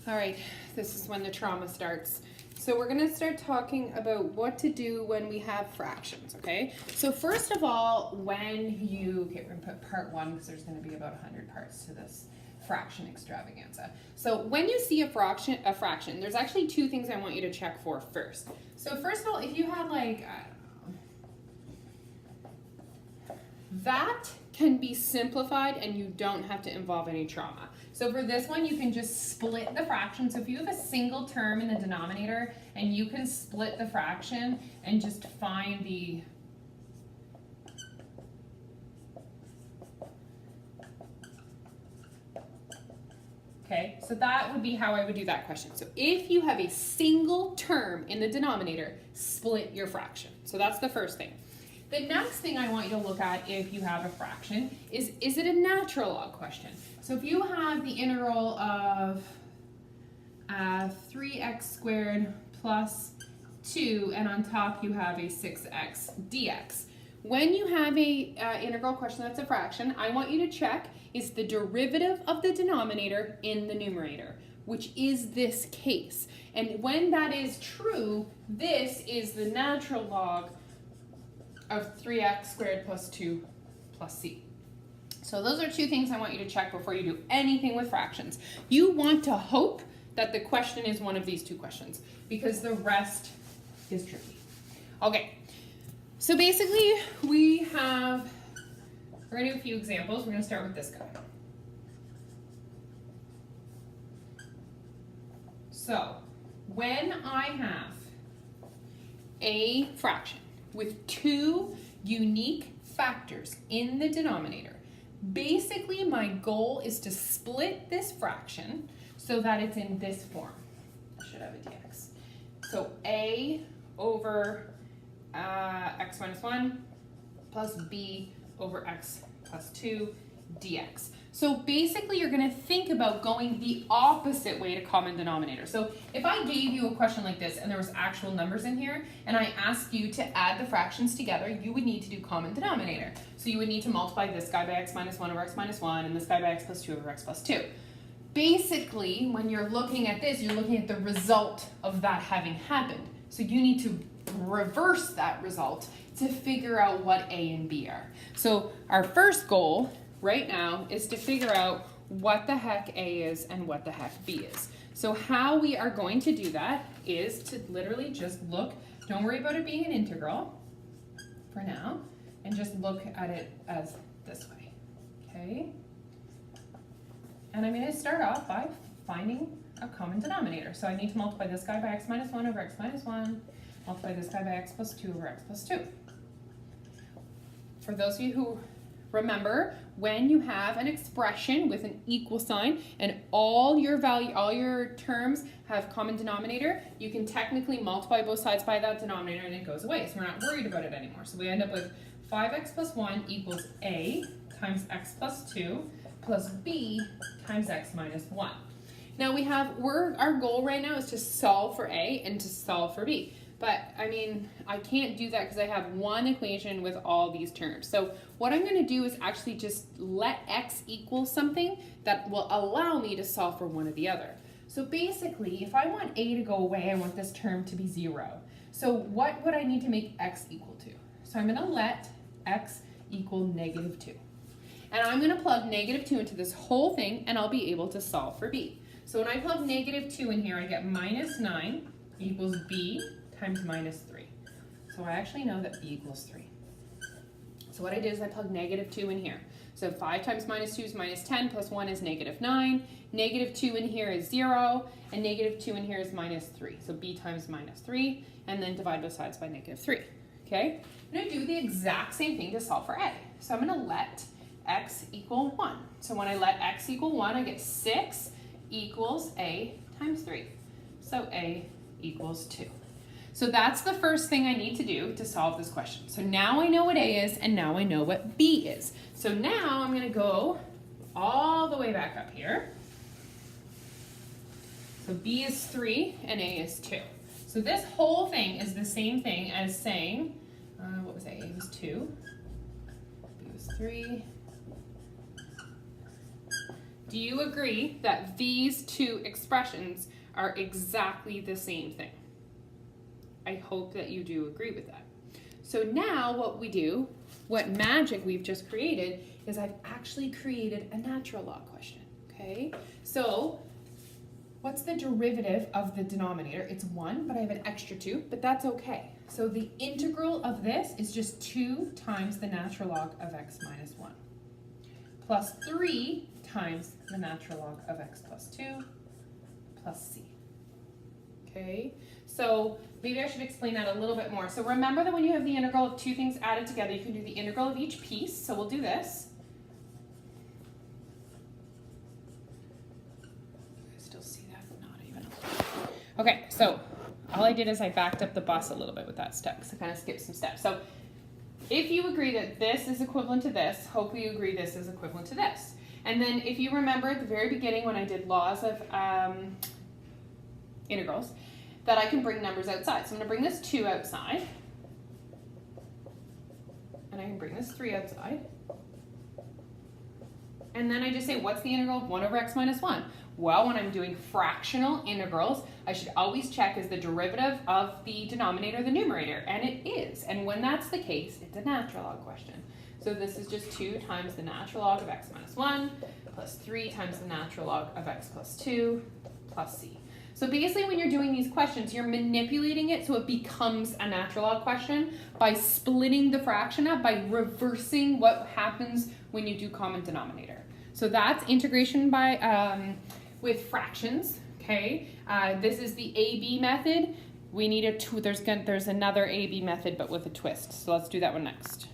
All right, this is when the trauma starts. So we're gonna start talking about what to do when we have fractions, okay? So first of all, when you, okay, we're gonna put part one because there's gonna be about 100 parts to this fraction extravaganza. So when you see a fraction, there's actually two things I want you to check for first. So first of all, if you had like, I don't know, that can be simplified and you don't have to involve any trauma. So for this one, you can just split the fraction. So if you have a single term in the denominator and you can split the fraction and just find the okay, so that would be how I would do that question. So if you have a single term in the denominator, split your fraction. So that's the first thing. The next thing I want you to look at if you have a fraction is it a natural log question? So if you have the integral of 3x squared plus 2 and on top you have a 6x dx. When you have a integral question that's a fraction, I want you to check is the derivative of the denominator in the numerator, which is this case. And when that is true, this is the natural log of 3x squared plus 2 plus c. So those are two things I want you to check before you do anything with fractions. You want to hope that the question is one of these two questions because the rest is tricky. Okay, so basically we're gonna do a few examples. We're gonna start with this guy. So when I have a fraction with two unique factors in the denominator, basically my goal is to split this fraction so that it's in this form. I should have a dx. So a over x minus 1 plus b over x plus 2 dx. So basically you're going to think about going the opposite way to common denominator. So if I gave you a question like this and there was actual numbers in here and I asked you to add the fractions together, you would need to do common denominator. So you would need to multiply this guy by x minus 1 over x minus 1 and this guy by x plus 2 over x plus 2. Basically, when you're looking at this, you're looking at the result of that having happened. So you need to reverse that result to figure out what a and b are. So our first goal right now is to figure out what the heck a is and what the heck b is. So how we are going to do that is to literally just look, don't worry about it being an integral for now, and just look at it as this way, okay? And I'm going to start off by finding a common denominator. So I need to multiply this guy by x minus 1 over x minus 1, multiply this guy by x plus 2 over x plus 2. For those of you who remember, when you have an expression with an equal sign and all your terms have common denominator, you can technically multiply both sides by that denominator and it goes away. So we're not worried about it anymore. So we end up with 5x plus 1 equals a times x plus 2 plus b times x minus 1. Now our goal right now is to solve for a and to solve for b. But I mean, I can't do that because I have one equation with all these terms. So what I'm going to do is actually just let x equal something that will allow me to solve for one or the other. So basically, if I want a to go away, I want this term to be 0. So what would I need to make x equal to? So I'm going to let x equal negative 2. And I'm going to plug negative 2 into this whole thing, and I'll be able to solve for b. So when I plug negative 2 in here, I get minus 9 equals b times minus 3. So I actually know that b equals 3. So what I did is I plugged negative 2 in here. So 5 times minus 2 is minus 10, plus 1 is negative 9. Negative 2 in here is 0, and negative 2 in here is minus 3. So b times minus 3, and then divide both sides by negative 3. Okay? I'm going to do the exact same thing to solve for a. So I'm going to let x equal 1. So when I let x equal 1, I get 6 equals a times 3. So a equals 2. So that's the first thing I need to do to solve this question. So now I know what a is, and now I know what b is. So now I'm going to go all the way back up here. So b is 3 and a is 2. So this whole thing is the same thing as saying, what was a? A was 2, b was 3, Do you agree that these two expressions are exactly the same thing? I hope that you do agree with that. So now what we do, what magic we've just created, is I've actually created a natural log question, okay? So what's the derivative of the denominator? It's 1, but I have an extra 2, but that's okay. So the integral of this is just 2 times the natural log of x minus 1, plus 3 times the natural log of x plus 2, plus c. Okay, so maybe I should explain that a little bit more. So remember that when you have the integral of two things added together, you can do the integral of each piece. So we'll do this. Still see that? Not even. Okay, so all I did is I backed up the bus a little bit with that step, so kind of skipped some steps. So if you agree that this is equivalent to this, hopefully you agree this is equivalent to this. And then if you remember at the very beginning when I did laws of integrals, that I can bring numbers outside. So I'm going to bring this 2 outside, and I can bring this 3 outside. And then I just say, what's the integral of 1 over x minus 1? Well, when I'm doing fractional integrals, I should always check is the derivative of the denominator the numerator, and it is. And when that's the case, it's a natural log question. So this is just 2 times the natural log of x minus 1 plus 3 times the natural log of x plus 2 plus c. So basically when you're doing these questions, you're manipulating it so it becomes a natural log question by splitting the fraction up, by reversing what happens when you do common denominator. So that's integration by with fractions, okay? This is the AB method. We need there's another AB method but with a twist. So let's do that one next.